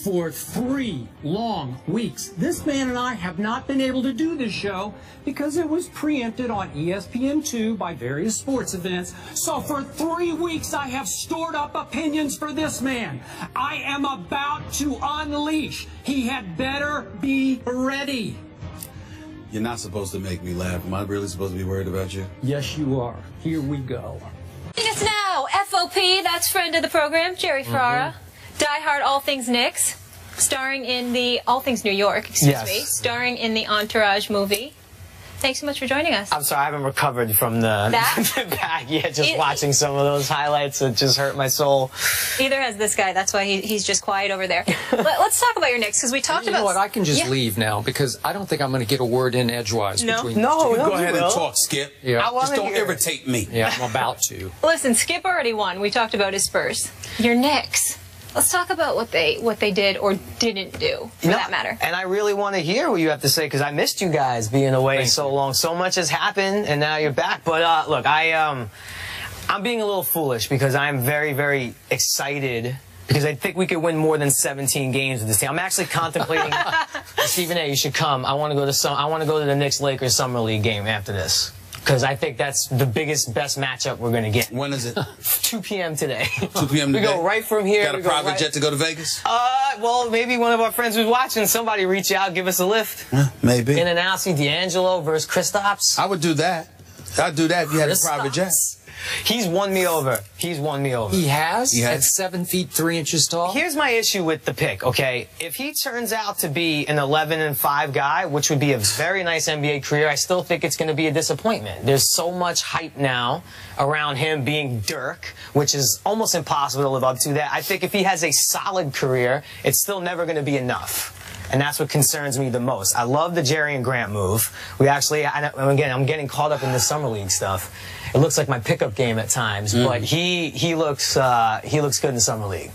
For 3 long weeks, this man and I have not been able to do this show because it was preempted on ESPN2 by various sports events. So for 3 weeks, I have stored up opinions for this man. I am about to unleash. He had better be ready. You're not supposed to make me laugh. Am I really supposed to be worried about you? Yes, you are. Here we go. It's now FOP, that's friend of the program, Jerry Ferrara. Die-hard All Things Knicks, starring in the All Things New York, excuse me, starring in the Entourage movie. Thanks so much for joining us. I'm sorry, I haven't recovered from the back yet. Just watching some of those highlights, it just hurt my soul. Either has this guy. That's why he's just quiet over there. Let's talk about your Knicks, because we talked about... You know what, I can just leave now, because I don't think I'm going to get a word in edgewise between No, go ahead and talk, Skip. Yeah. Just don't irritate me. Yeah, I'm about to. Listen, Skip already won. We talked about his Spurs. Your Knicks. Let's talk about what they did or didn't do, for that matter. And I really want to hear what you have to say, because I missed you guys being away so long. So much has happened, and now you're back. But look, I'm being a little foolish, because I'm very, very excited, because I think we could win more than 17 games with this team. I'm actually contemplating. Stephen A., you should come. I want to go to the Knicks-Lakers Summer League game after this, because I think that's the biggest, best matchup we're going to get. When is it? 2 p.m. today. 2 p.m. today? We go right from here. Got a private jet to go to Vegas? Well, maybe one of our friends who's watching, somebody reach out, give us a lift. Maybe. In and out, see D'Angelo versus Kristaps. I would do that. I'd do that if you had a private jet. He's won me over. He's won me over. He has? At 7 feet 3 inches tall? Here's my issue with the pick, okay? If he turns out to be an 11-5 guy, which would be a very nice NBA career, I still think it's going to be a disappointment. There's so much hype now around him being Dirk, which is almost impossible to live up to that. I think if he has a solid career, it's still never going to be enough. And that's what concerns me the most. I love the Jerry and Grant move. We actually, again, I'm getting caught up in the Summer League stuff. It looks like my pickup game at times, but he looks good in the Summer League.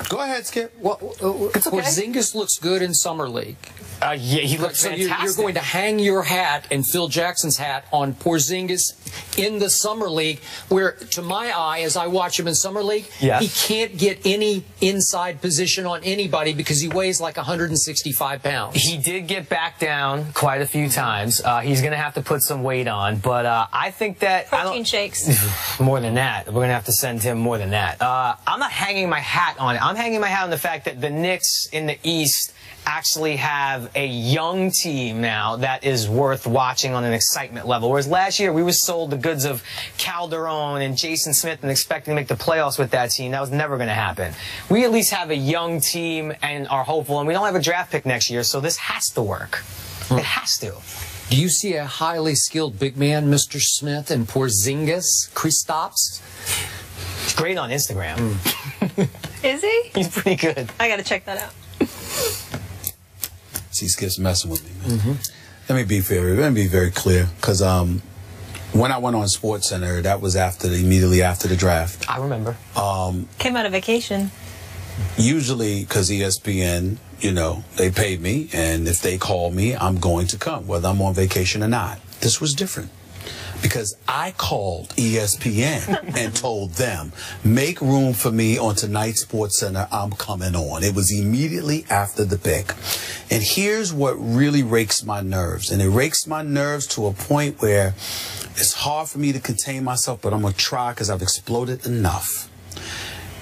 Go ahead, Skip. Well, Porzingis looks good in Summer League. Yeah, he looks fantastic. You're going to hang your hat and Phil Jackson's hat on Porzingis in the Summer League, where, to my eye, as I watch him in Summer League, he can't get any inside position on anybody because he weighs like 165 pounds. He did get back down quite a few times. He's going to have to put some weight on, but I think that... Protein shakes. More than that. We're going to have to send him more than that. I'm not hanging my hat on it. I'm hanging my hat on the fact that the Knicks in the East actually have a young team now that is worth watching on an excitement level. Whereas last year we were sold the goods of Calderon and Jason Smith and expecting to make the playoffs with that team. That was never going to happen. We at least have a young team and are hopeful, and we don't have a draft pick next year, so this has to work. It has to. Do you see a highly skilled big man, Mr. Smith, and Porzingis, Kristaps? He's great on Instagram. Is he? He's pretty good. I got to check that out. See, Skip's messing with me, man. Let me be very clear, because when I went on SportsCenter, that was immediately after the draft. I remember. Came out of vacation. Usually, because ESPN, you know, they pay me, and if they call me, I'm going to come, whether I'm on vacation or not. This was different, because I called ESPN and told them, make room for me on tonight's SportsCenter, I'm coming on. It was immediately after the pick. And here's what really rakes my nerves. And it rakes my nerves to a point where it's hard for me to contain myself, but I'm going to try, because I've exploded enough.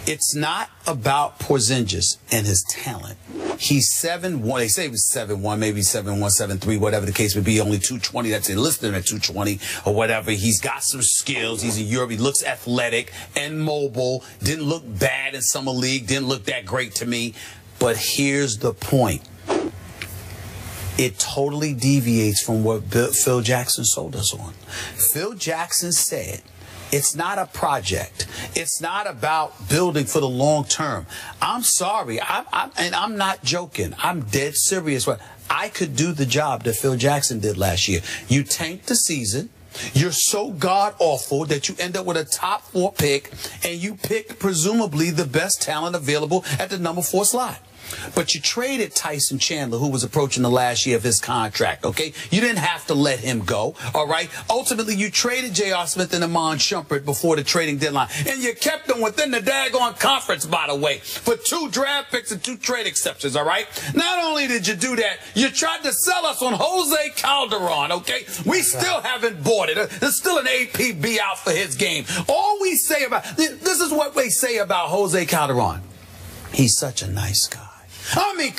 It's not about Porzingis and his talent. He's 7'1". They say he was 7'1", maybe 7'1", 7'3", whatever the case would be. Only 220. That's listed him at 220 or whatever. He's got some skills. He's a Europe. He looks athletic and mobile. Didn't look bad in Summer League. Didn't look that great to me. But here's the point. It totally deviates from what Phil Jackson sold us on. Phil Jackson said, it's not a project. It's not about building for the long term. I'm sorry, and I'm not joking. I'm dead serious. I could do the job that Phil Jackson did last year. You tanked the season. You're so god-awful that you end up with a top 4 pick, and you pick presumably the best talent available at the number 4 slot. But you traded Tyson Chandler, who was approaching the last year of his contract, okay? You didn't have to let him go, all right? Ultimately, you traded J.R. Smith and Amon Shumpert before the trading deadline. And you kept them within the daggone conference, by the way, for 2 draft picks and 2 trade exceptions, all right? Not only did you do that, you tried to sell us on Jose Calderon, okay? We still haven't bought it. There's still an APB out for his game. All we say about, this is what we say about Jose Calderon. He's such a nice guy. I mean,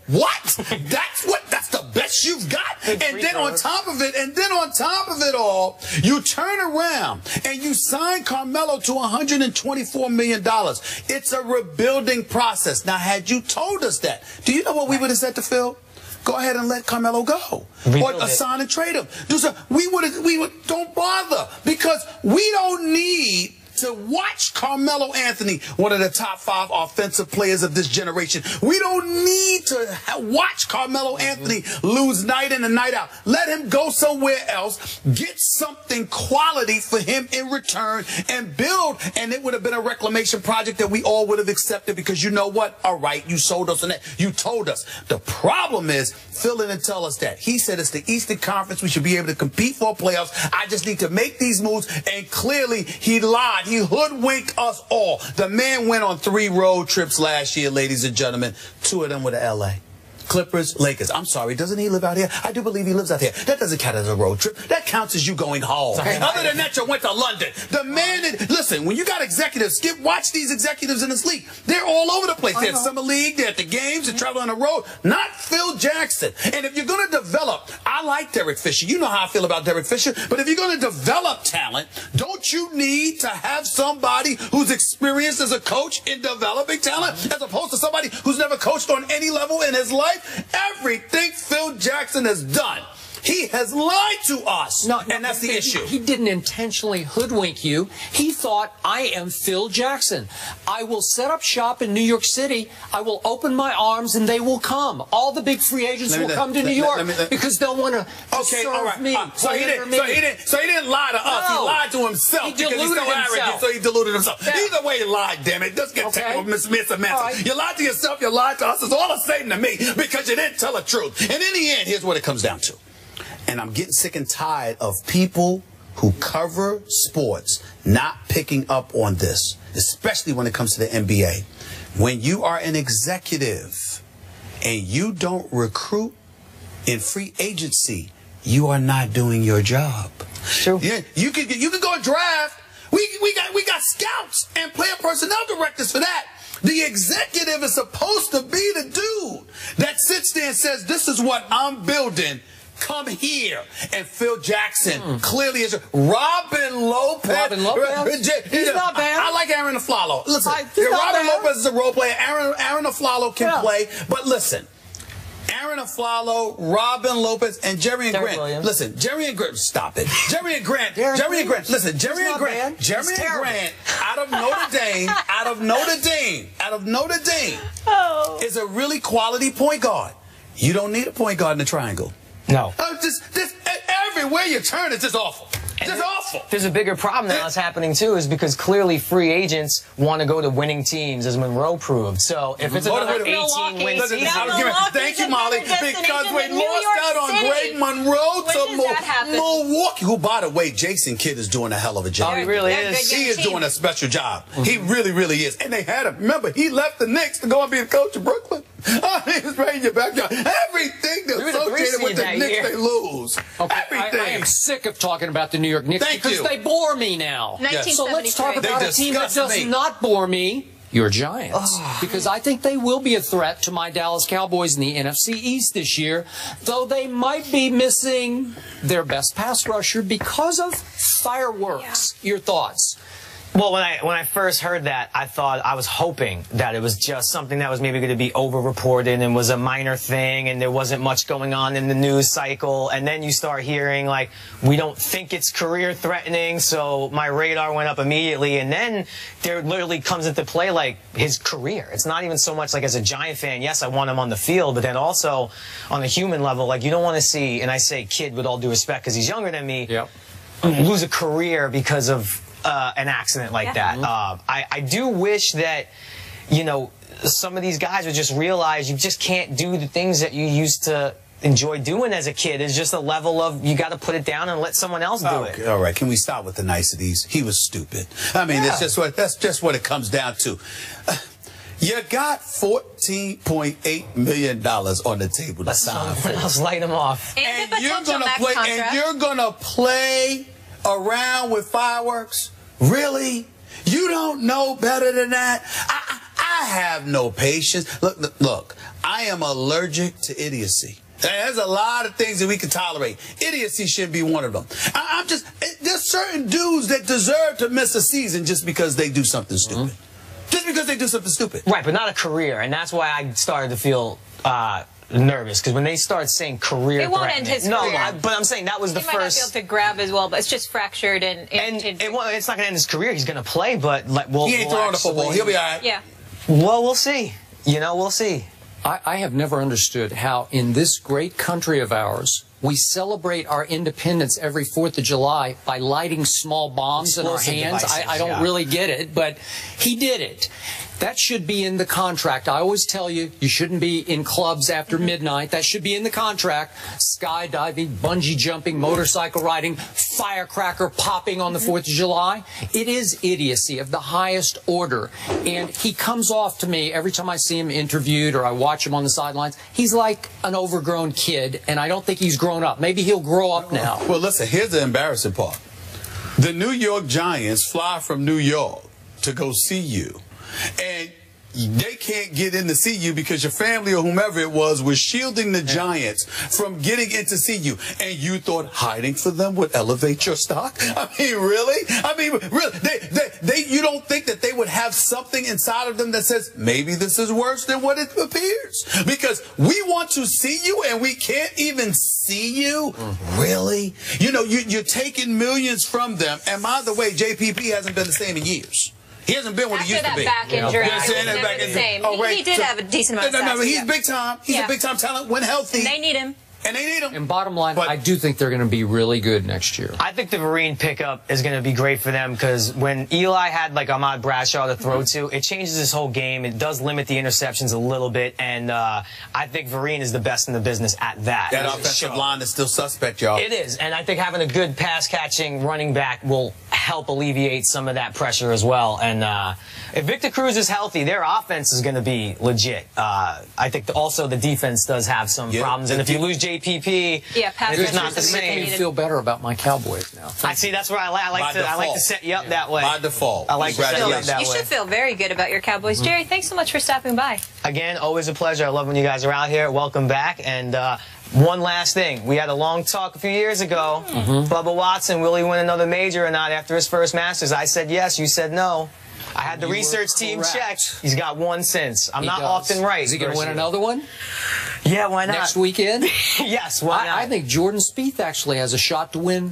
what? That's the best you've got? And then on top of it all, you turn around and you sign Carmelo to $124 million. It's a rebuilding process. Now, had you told us that, do you know what we would have said to Phil? Go ahead and let Carmelo go. Or sign and trade him. Don't bother, because we don't need to watch Carmelo Anthony, one of the top 5 offensive players of this generation. We don't need to watch Carmelo Anthony lose night in and night out. Let him go somewhere else, get something quality for him in return, and build. And it would have been a reclamation project that we all would have accepted, because you know what? All right, you sold us on that. You told us. The problem is, Phil didn't tell us that. He said it's the Eastern Conference. We should be able to compete for playoffs. I just need to make these moves. And clearly, he lied. He hoodwinked us all. The man went on 3 road trips last year, ladies and gentlemen. 2 of them were to L.A. Clippers, Lakers. I'm sorry, doesn't he live out here? I do believe he lives out here. That doesn't count as a road trip. That counts as you going home. Other than that, you went to London. The man, listen, when you got executives, watch these executives in this league. They're all over the place. They're at Summer League, they're at the games, they're traveling on the road. Not Phil Jackson. And if you're going to develop, I like Derek Fisher. You know how I feel about Derek Fisher. But if you're going to develop talent, don't you need to have somebody who's experienced as a coach in developing talent, as opposed to somebody who's never coached on any level in his life? Everything Phil Jackson has done, he has lied to us, and that's the issue. He didn't intentionally hoodwink you. He thought, I am Phil Jackson. I will set up shop in New York City. I will open my arms, and they will come. All the big free agents will come to New York because they'll want to serve me. So he didn't lie to us. He lied to himself because he's so arrogant, so he deluded himself. Yeah. Either way, he lied, damn it. Let's get technical, Miss Samantha. Right. You lied to yourself, you lied to us. It's all the same to me because you didn't tell the truth. And in the end, here's what it comes down to. And I'm getting sick and tired of people who cover sports not picking up on this, especially when it comes to the NBA. When you are an executive and you don't recruit in free agency, you are not doing your job. Sure. Yeah, you can go and draft. We got scouts and player personnel directors for that. The executive is supposed to be the dude that sits there and says, this is what I'm building. Come here. And Phil Jackson clearly is. Robin Lopez. He's not bad. I like Aaron Aflalo. Listen, Robin Lopez is a role player. Aaron Aflalo can play. But listen, Aaron Aflalo, Robin Lopez, and Jerry and Grant. Williams. Listen, Jerry and Grant. Stop it. Jerry and Grant. Listen, Jerry and Grant out of Notre Dame, is a really quality point guard. You don't need a point guard in the triangle. No. Everywhere you turn, it's just awful. Just awful. There's a bigger problem that's happening, too, is because clearly free agents want to go to winning teams, as Monroe proved. So if it's another 18-win season... Thank you, Molly, because we lost out on Greg Monroe to Milwaukee, who, by the way, Jason Kidd is doing a hell of a job. Oh, he really is. He is doing a special job. He really, really is. And they had him. Remember, he left the Knicks to go and be the coach of Brooklyn. He was right in your backyard. Everything that's associated with the Knicks, they lose. Okay, I am sick of talking about the New York Knicks because they bore me now. So let's talk about a team that does not bore me. Your Giants. Because I think they will be a threat to my Dallas Cowboys in the NFC East this year, though they might be missing their best pass rusher because of fireworks. Your thoughts? Well, when I first heard that, I was hoping that it was just something that was maybe going to be over-reported and was a minor thing and there wasn't much going on in the news cycle. And then you start hearing, like, we don't think it's career-threatening, so my radar went up immediately. And then there literally comes into play, like, his career. It's not even so much, like, as a Giant fan, yes, I want him on the field, but then also on a human level, like, you don't want to see, and I say kid with all due respect because he's younger than me, lose a career because of an accident like that. I do wish that you know, some of these guys would just realize you just can't do the things that you used to enjoy doing as a kid. It's just a level of you got to put it down and let someone else do it. All right, can we stop with the niceties? He was stupid. I mean, that's just what it comes down to. You got $14.8 million on the table to sign for. Let's light him off. And you're gonna play around with fireworks? Really? You don't know better than that? I have no patience. Look, I am allergic to idiocy. There's a lot of things that we can tolerate. Idiocy shouldn't be one of them. There's certain dudes that deserve to miss a season just because they do something stupid. Just because they do something stupid. Right, but not a career. And that's why I started to feel nervous. Because when they start saying career it won't end his career. No, but I'm saying that was the he first. He might not be able to grab as well, but it's just fractured and it's not going to end his career. He's going to play, but he ain't throwing the football. He'll be all right. Yeah. Well, we'll see. You know, we'll see. I have never understood how in this great country of ours we celebrate our independence every 4th of July by lighting small bombs in our hands. I don't really get it, but he did it. That should be in the contract. I always tell you, you shouldn't be in clubs after midnight. That should be in the contract. Skydiving, bungee jumping, motorcycle riding, firecracker popping on the 4th of July. It is idiocy of the highest order. And he comes off to me every time I see him interviewed or I watch him on the sidelines. He's like an overgrown kid, and I don't think he's grown up. Maybe he'll grow up now. Well, listen, here's the embarrassing part. The New York Giants fly from New York to go see you. And they can't get in to see you because your family or whomever it was shielding the Giants from getting in to see you. And you thought hiding for them would elevate your stock? I mean, really? I mean, really? You don't think that they would have something inside of them that says, maybe this is worse than what it appears? Because we want to see you and we can't even see you? Really? You know, you're taking millions from them. And by the way, JPP hasn't been the same in years. He hasn't been what he used to be. After that back injury, never the same. Oh, right. He did have a decent amount of stats. No, he's big time. He's a big time talent when healthy. And they need him. And they need him. And bottom line, I do think they're going to be really good next year. I think the Vereen pickup is going to be great for them because when Eli had like Ahmad Bradshaw to throw to, it changes his whole game. It does limit the interceptions a little bit, and I think Vereen is the best in the business at that. That offensive line is still suspect, y'all. It is, and I think having a good pass-catching running back will help alleviate some of that pressure as well. And if Victor Cruz is healthy, their offense is going to be legit. I think also the defense does have some problems, and if you lose JPP, it's not the same. I feel better about my Cowboys now. I see. That's where I like to set you up that way. By default. I like to set you up that way. You should feel very good about your Cowboys. Jerry, thanks so much for stopping by. Again, always a pleasure. I love when you guys are out here. Welcome back. And one last thing. We had a long talk a few years ago. Bubba Watson, will he win another major or not after his first Masters? I said yes. You said no. I had the research team check. He's got one since. I'm not often right. Is he going to win another one? Yeah, why not? Next weekend? Yes, why not? I think Jordan Spieth actually has a shot to win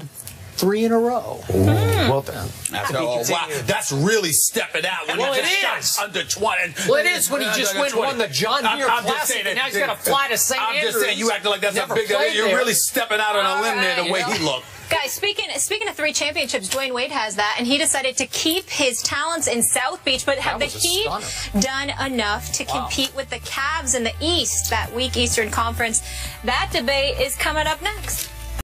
3 in a row. Well, wow, that's really stepping out. When well, it is. Under 20. Well, it is when he just won the John Deere Classic, and now he's got to fly to St. Andrews. I'm just saying, you acting like that's a big deal. You're really stepping out on a limb there the way he looked. Guys, speaking of 3 championships, Dwayne Wade has that, and he decided to keep his talents in South Beach, but have the Heat done enough to compete with the Cavs in the East, that weak Eastern Conference? That debate is coming up next.